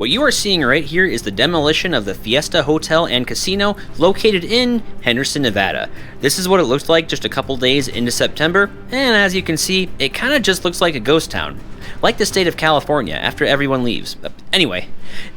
What you are seeing right here is the demolition of the Fiesta Hotel and Casino located in Henderson, Nevada. This is what it looked like just a couple days into September, and as you can see, it kind of just looks like a ghost town. Like the state of California after everyone leaves. Anyway,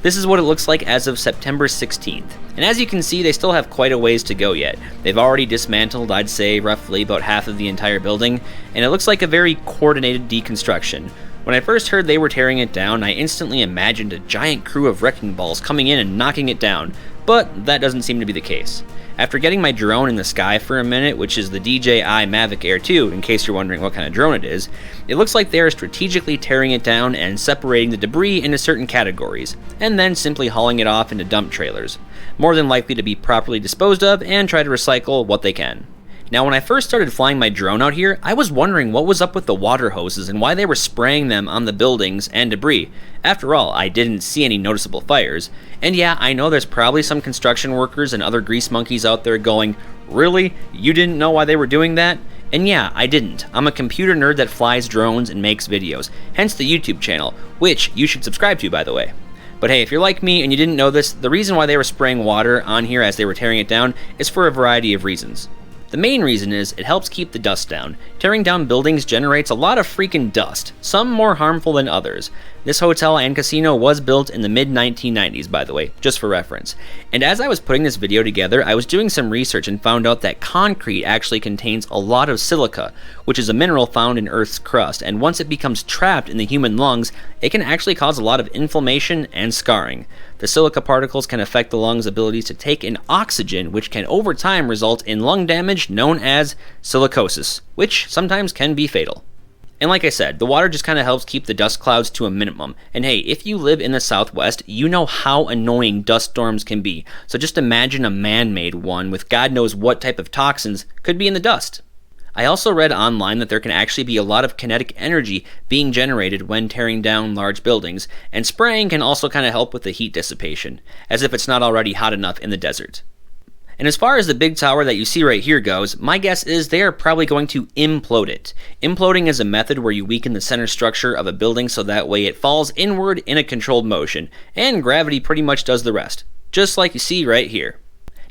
this is what it looks like as of September 16th. And as you can see, they still have quite a ways to go yet. They've already dismantled, I'd say, roughly about half of the entire building, and it looks like a very coordinated deconstruction. When I first heard they were tearing it down, I instantly imagined a giant crew of wrecking balls coming in and knocking it down, but that doesn't seem to be the case. After getting my drone in the sky for a minute, which is the DJI Mavic Air 2, in case you're wondering what kind of drone it is, it looks like they are strategically tearing it down and separating the debris into certain categories, and then simply hauling it off into dump trailers, more than likely to be properly disposed of and try to recycle what they can. Now, when I first started flying my drone out here, I was wondering what was up with the water hoses and why they were spraying them on the buildings and debris. After all, I didn't see any noticeable fires. And yeah, I know there's probably some construction workers and other grease monkeys out there going, "Really? You didn't know why they were doing that?" And yeah, I didn't. I'm a computer nerd that flies drones and makes videos, hence the YouTube channel, which you should subscribe to, by the way. But hey, if you're like me and you didn't know this, the reason why they were spraying water on here as they were tearing it down is for a variety of reasons. The main reason is it helps keep the dust down. Tearing down buildings generates a lot of freaking dust, some more harmful than others. This hotel and casino was built in the mid-1990s, by the way, just for reference. And as I was putting this video together, I was doing some research and found out that concrete actually contains a lot of silica, which is a mineral found in Earth's crust, and once it becomes trapped in the human lungs, it can actually cause a lot of inflammation and scarring. The silica particles can affect the lungs' ability to take in oxygen, which can over time result in lung damage known as silicosis, which sometimes can be fatal. And like I said, the water just kind of helps keep the dust clouds to a minimum. And hey, if you live in the Southwest, you know how annoying dust storms can be. So just imagine a man-made one with God knows what type of toxins could be in the dust. I also read online that there can actually be a lot of kinetic energy being generated when tearing down large buildings, and spraying can also kind of help with the heat dissipation, as if it's not already hot enough in the desert. And as far as the big tower that you see right here goes, my guess is they are probably going to implode it. Imploding is a method where you weaken the center structure of a building so that way it falls inward in a controlled motion, and gravity pretty much does the rest, just like you see right here.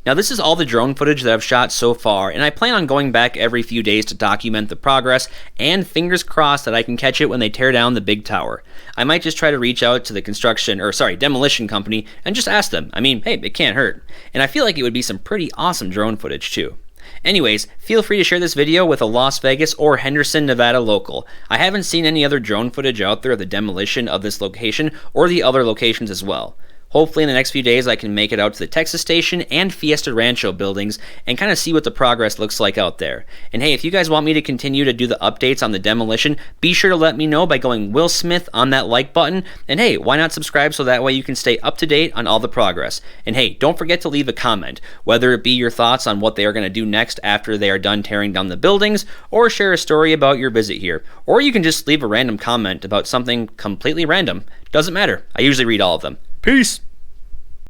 Now this is all the drone footage that I've shot so far, and I plan on going back every few days to document the progress, and fingers crossed that I can catch it when they tear down the big tower. I might just try to reach out to the demolition company and just ask them. I mean, hey, it can't hurt. And I feel like it would be some pretty awesome drone footage too. Anyways, feel free to share this video with a Las Vegas or Henderson, Nevada local. I haven't seen any other drone footage out there of the demolition of this location or the other locations as well. Hopefully in the next few days I can make it out to the Texas Station and Fiesta Rancho buildings and kind of see what the progress looks like out there. And hey, if you guys want me to continue to do the updates on the demolition, be sure to let me know by going Will Smith on that like button. And hey, why not subscribe so that way you can stay up to date on all the progress. And hey, don't forget to leave a comment, whether it be your thoughts on what they are going to do next after they are done tearing down the buildings, or share a story about your visit here. Or you can just leave a random comment about something completely random. Doesn't matter. I usually read all of them. Peace!